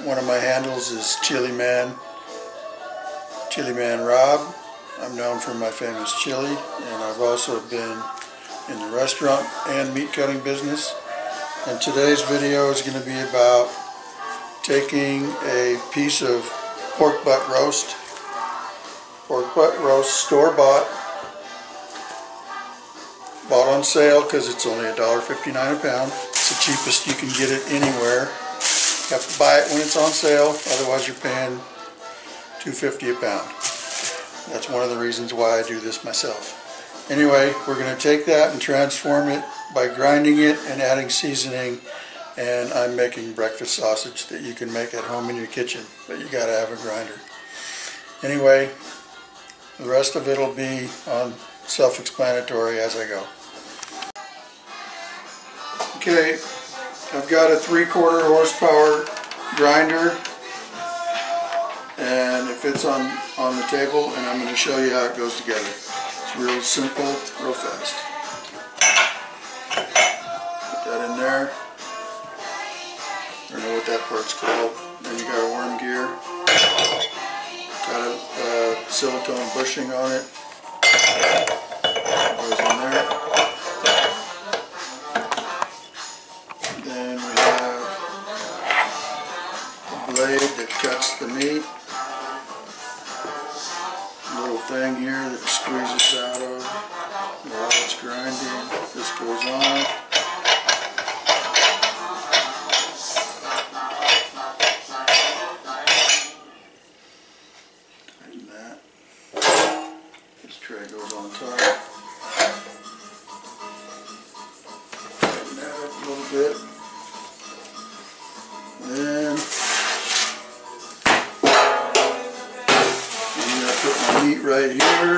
One of my handles is Chiliman-Rob. I'm known for my famous chili, and I've also been in the restaurant and meat cutting business. And today's video is going to be about taking a piece of pork butt roast store-bought, bought on sale because it's only $1.59 a pound. It's the cheapest you can get it anywhere. You have to buy it when it's on sale, otherwise you're paying $2.50 a pound. That's one of the reasons why I do this myself. Anyway, we're going to take that and transform it by grinding it and adding seasoning, and I'm making breakfast sausage that you can make at home in your kitchen, but you got to have a grinder. Anyway, the rest of it will be on self-explanatory as I go. Okay, I've got a 3/4 horsepower grinder, and it fits on the table, and I'm going to show you how it goes together. It's real simple, real fast. Put that in there. I don't know what that part's called. Then you got a worm gear. Got a silicone bushing on it. That goes in there. Then we have a blade that cuts the meat. Little thing here that squeezes out of while it's grinding. This goes on. Tighten that. This tray goes on top. Tighten that up a little bit. Then put my meat right here,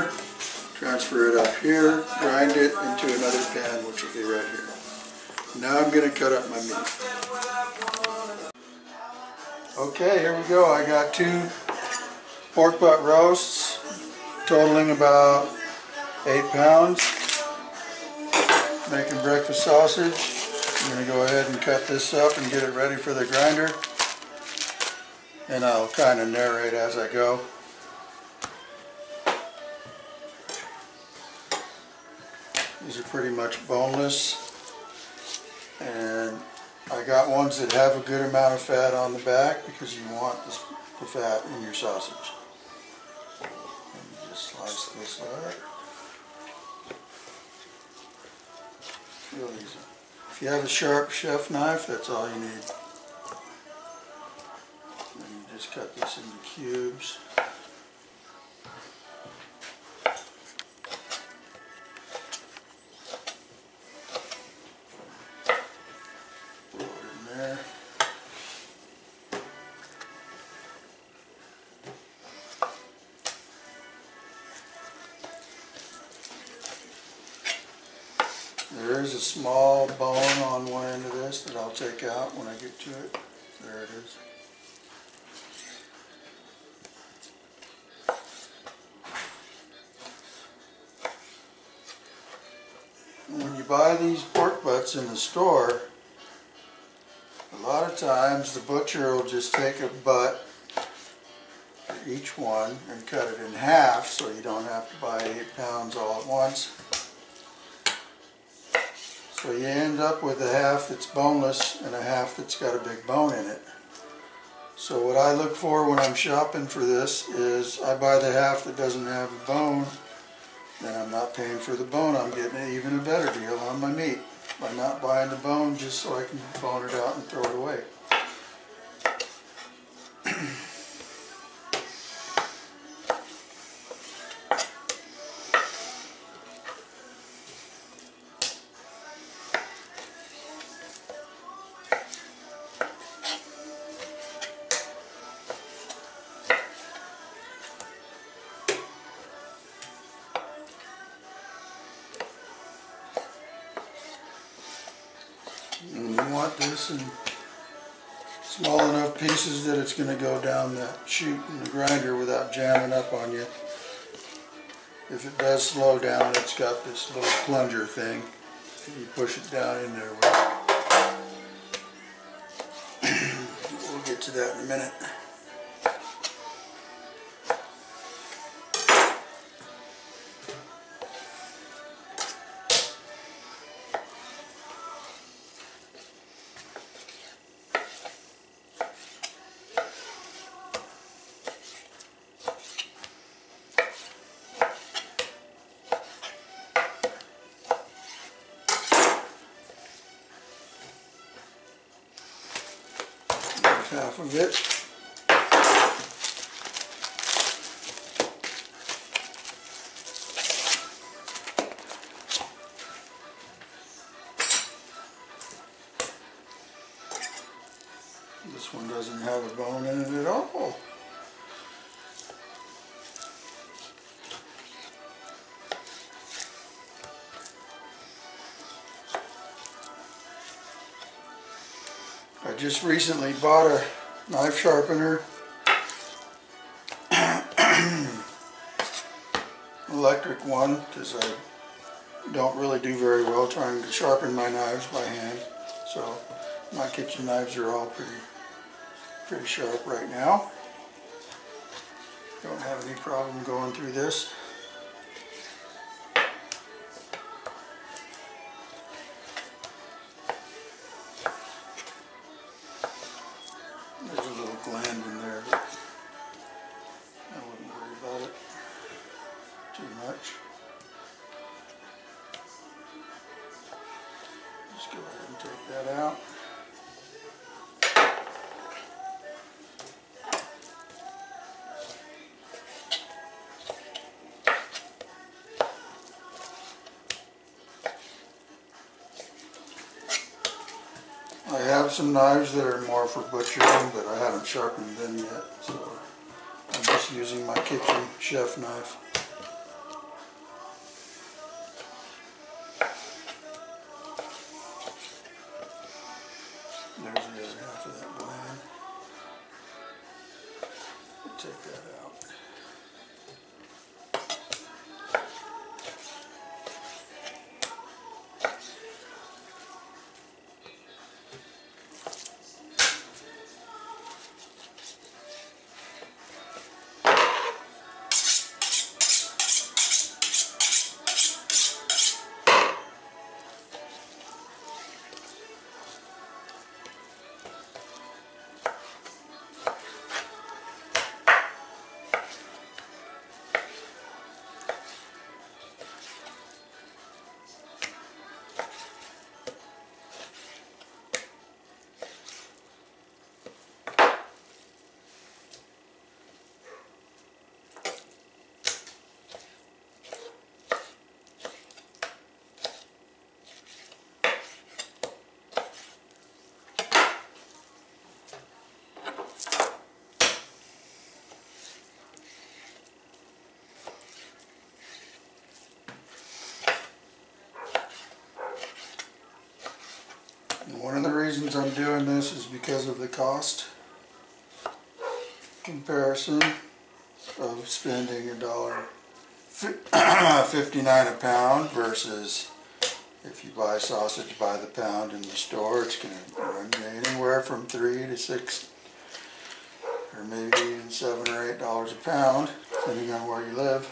transfer it up here, grind it into another pan, which will be right here. Now I'm going to cut up my meat. Okay, here we go. I got 2 pork butt roasts, totaling about 8 pounds. Making breakfast sausage. I'm going to go ahead and cut this up and get it ready for the grinder. And I'll kind of narrate as I go. These are pretty much boneless, and I got ones that have a good amount of fat on the back because you want the fat in your sausage. And you just slice this up. Real easy. If you have a sharp chef knife, that's all you need. And you just cut this into cubes. There is a small bone on one end of this that I'll take out when I get to it. There it is. When you buy these pork butts in the store, a lot of times the butcher will just take a butt for each one and cut it in half, so you don't have to buy 8 pounds all at once. So you end up with a half that's boneless and a half that's got a big bone in it. So what I look for when I'm shopping for this is I buy the half that doesn't have a bone, then I'm not paying for the bone. I'm getting even a better deal on my meat by not buying the bone just so I can bone it out and throw it away. And you want this in small enough pieces that it's going to go down that chute in the grinder without jamming up on you. If it does slow down, it's got this little plunger thing that you push it down in there with. We'll get get to that in a minute. Half of it. This one doesn't have a bone in it at all. I just recently bought a knife sharpener, electric one, because I don't really do very well trying to sharpen my knives by hand. So my kitchen knives are all pretty sharp right now. Don't have any problem going through this. There's a little gland in there, but I wouldn't worry about it too much. Just go ahead and take that out. I have some knives that are more for butchering, but I haven't sharpened them yet, so I'm just using my kitchen chef knife. There's the other half of that gland. Take that out. And one of the reasons I'm doing this is because of the cost comparison of spending $1.59 a pound versus if you buy sausage by the pound in the store. It's going to run you anywhere from $3 to $6 or maybe even $7 or $8 a pound, depending on where you live.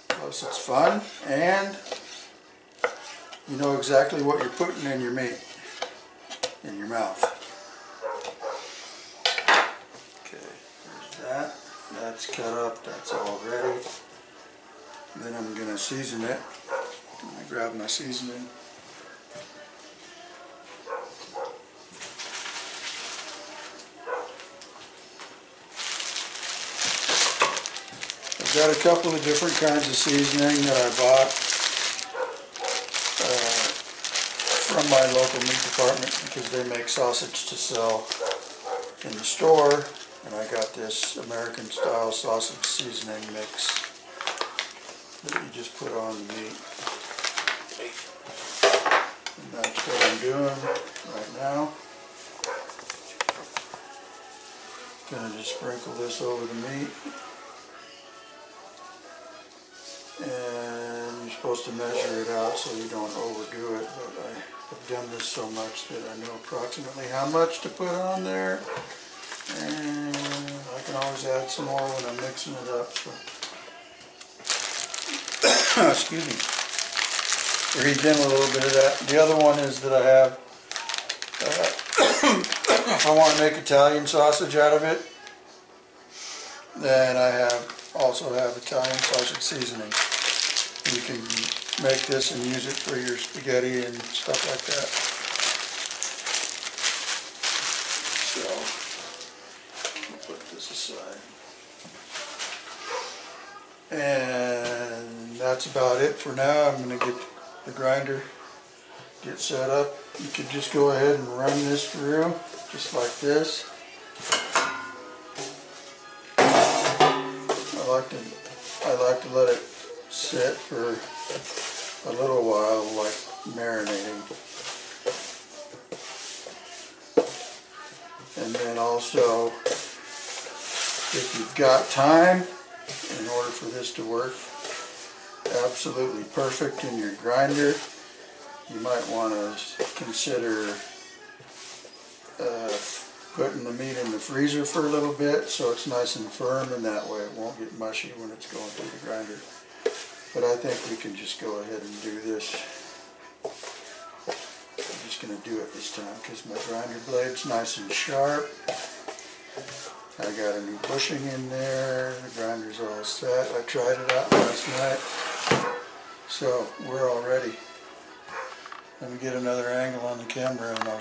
Plus it's fun, and you know exactly what you're putting in your meat, in your mouth. Okay, there's that. That's cut up, that's all ready. Then I'm going to season it. I grab my seasoning. I've got a couple of different kinds of seasoning that I bought from my local meat department because they make sausage to sell in the store, and I got this American style sausage seasoning mix that you just put on the meat. And that's what I'm doing right now. Gonna just sprinkle this over the meat. And you're supposed to measure it out so you don't overdo it, but I have done this so much that I know approximately how much to put on there. And I can always add some more when I'm mixing it up. So. Excuse me. Read in a little bit of that. The other one is that I have, if I want to make Italian sausage out of it, then I also have Italian sausage seasoning. You can make this and use it for your spaghetti and stuff like that. So, I'll put this aside. And that's about it for now. I'm going to get the grinder set up. You could just go ahead and run this through, just like this. I like to let it sit for a little while, like marinating. And then also, if you've got time, in order for this to work absolutely perfect in your grinder, you might want to consider putting the meat in the freezer for a little bit so it's nice and firm, and that way it won't get mushy when it's going through the grinder. But I think we can just go ahead and do this. I'm just going to do it this time because my grinder blade's nice and sharp. I got a new bushing in there. The grinder's all set. I tried it out last night. So we're all ready. Let me get another angle on the camera and I'll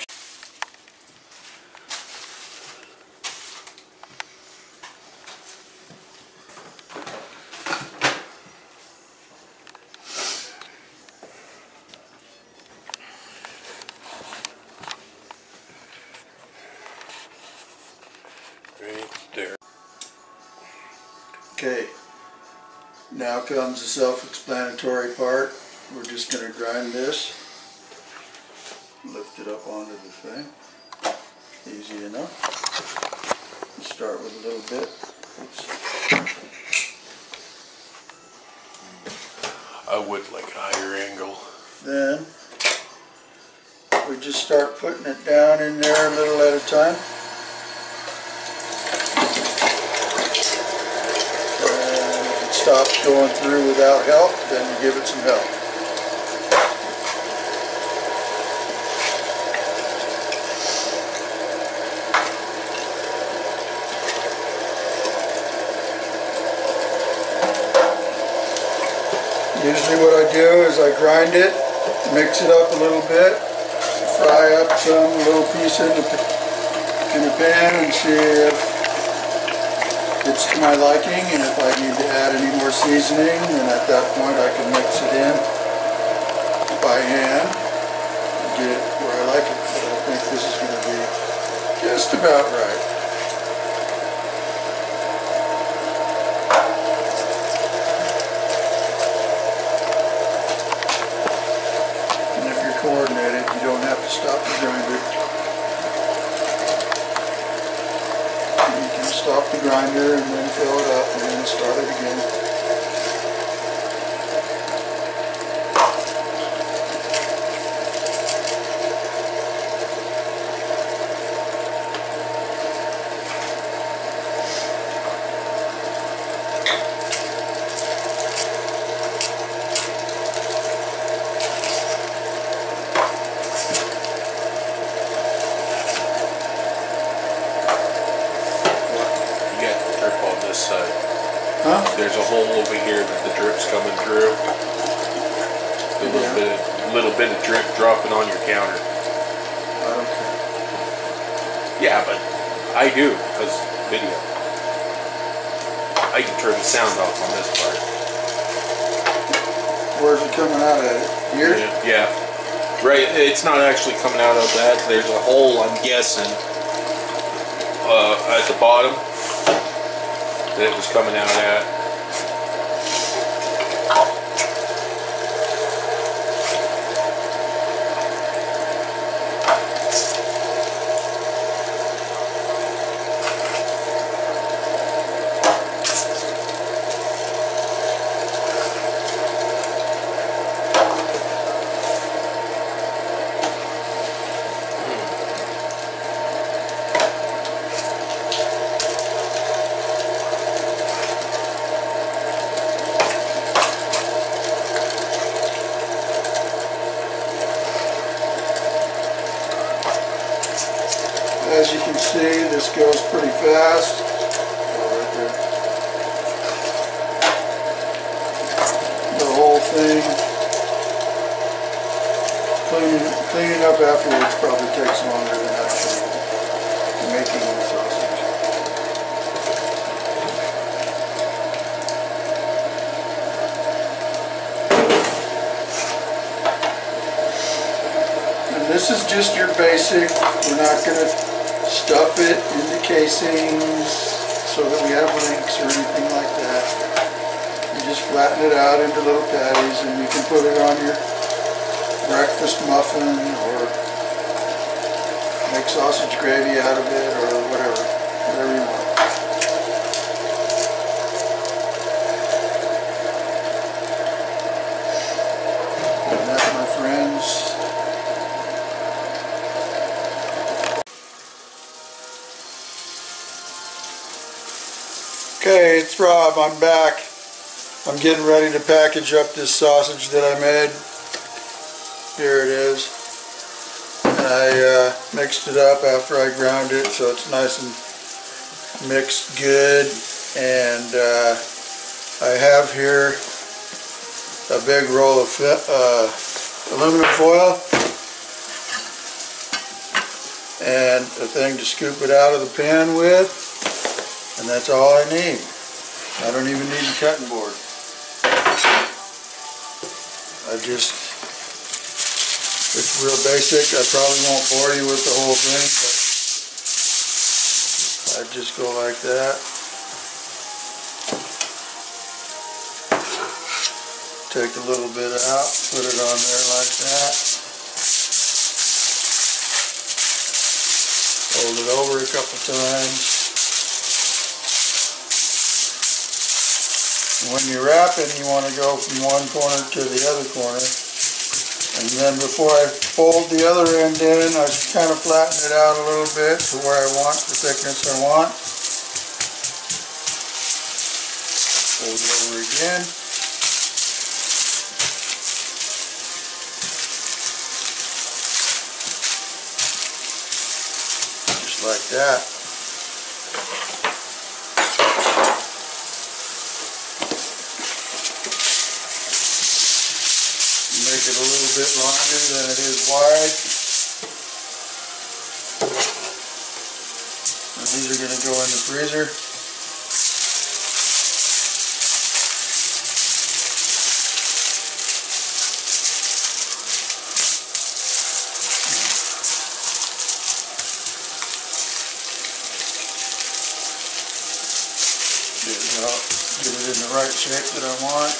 Okay, now comes the self-explanatory part. We're just going to grind this, lift it up onto the thing, easy enough. Start with a little bit. Oops. I would like a higher angle. Then we just start putting it down in there a little at a time. Stops going through without help, then you give it some help. Usually what I do is I grind it, mix it up a little bit, fry up some little piece in the pan and see if it's to my liking, and if I need to add any more seasoning, then at that point I can mix it in by hand and get it where I like it. But I think this is going to be just about right. And if you're coordinated, you don't have to stop the grinder. Stop the grinder and then fill it up and then start it again. Side. Huh? There's a hole over here that the drip's coming through. A little bit of drip dropping on your counter. Okay. Yeah, but I do, because video. I can turn the sound off on this part. Where's it coming out at? Here? Yeah. Right, it's not actually coming out of that. There's a hole, I'm guessing, at the bottom that it was coming out at. see, this goes pretty fast. Right there. The whole thing. Cleaning up afterwards probably takes longer than actually making the sausage. This is just your basic. We're not going to stuff it into casings so that we have links or anything like that. You just flatten it out into little patties and you can put it on your breakfast muffin or make sausage gravy out of it or whatever you want. And that, my friends, okay, it's Rob. I'm back. I'm getting ready to package up this sausage that I made. Here it is. And I mixed it up after I ground it so it's nice and mixed good. And I have here a big roll of aluminum foil and a thing to scoop it out of the pan with. And that's all I need. I don't even need a cutting board. It's real basic. I probably won't bore you with the whole thing, but I just go like that. Take a little bit out, put it on there like that. Fold it over a couple times. When you're wrapping, you want to go from one corner to the other corner. And then before I fold the other end in, I kind of flatten it out a little bit to where I want, the thickness I want. Fold it over again. Just like that. Make it a little bit longer than it is wide. And these are going to go in the freezer. Get it in the right shape that I want.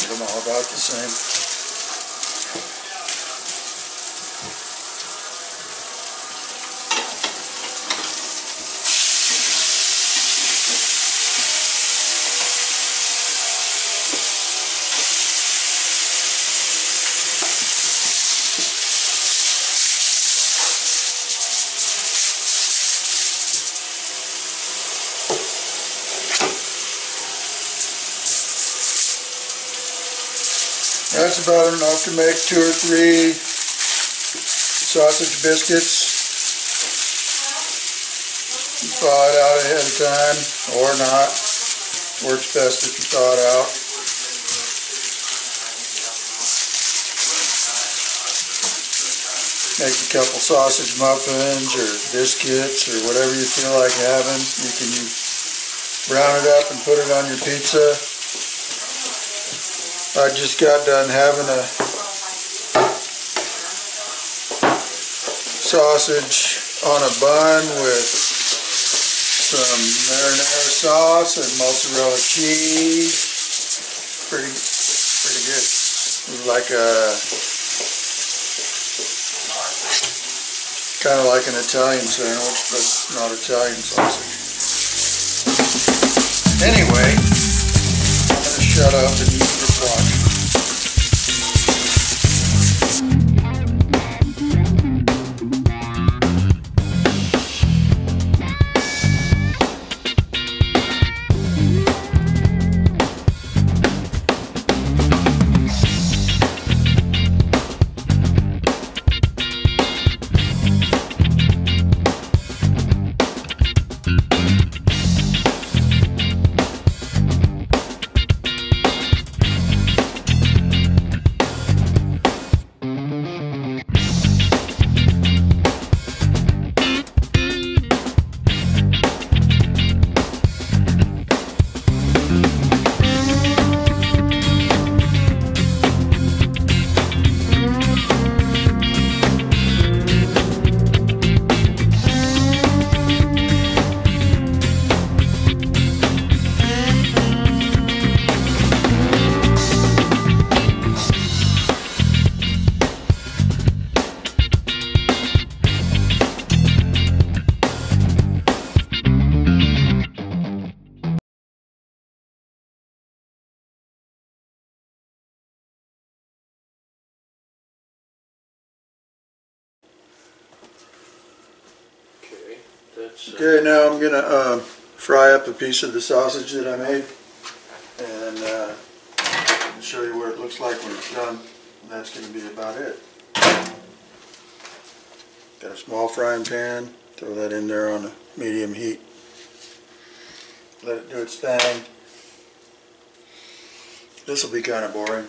Them all about the same. That's about enough to make 2 or 3 sausage biscuits. You thaw it out ahead of time, or not. Works best if you thaw it out. Make a couple sausage muffins or biscuits or whatever you feel like having. You can brown it up and put it on your pizza. I just got done having a sausage on a bun with some marinara sauce and mozzarella cheese. Pretty good. Like kind of like an Italian sandwich, but not Italian sausage. Anyway, I'm going to shut up and just watch. That's Okay, now I'm gonna fry up a piece of the sausage that I made, and show you what it looks like when it's done. And that's gonna be about it. Got a small frying pan. Throw that in there on a medium heat. Let it do its thing. This will be kind of boring.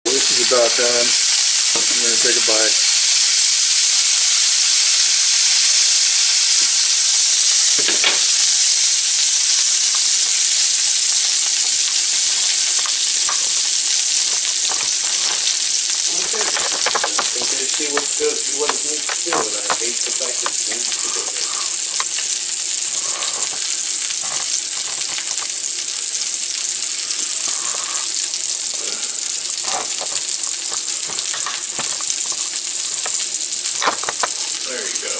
This is about done. I'm going to take a bite. okay. See what it needs to do, and I hate the fact that it needs to do it. There you go.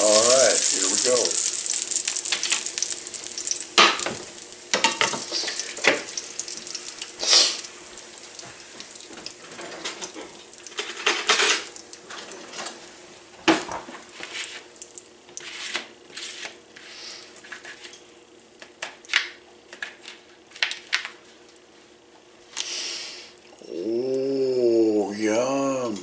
All right, here we go. Oh, yum.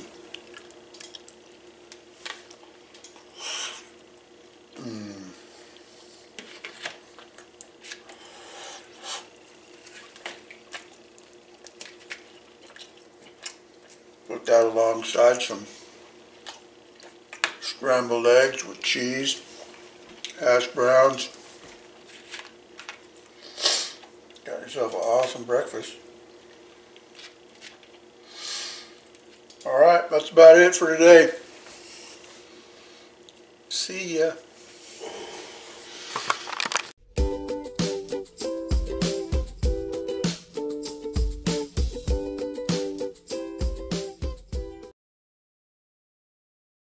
Put that alongside some scrambled eggs with cheese, hash browns. Got yourself an awesome breakfast. All right, that's about it for today. See ya.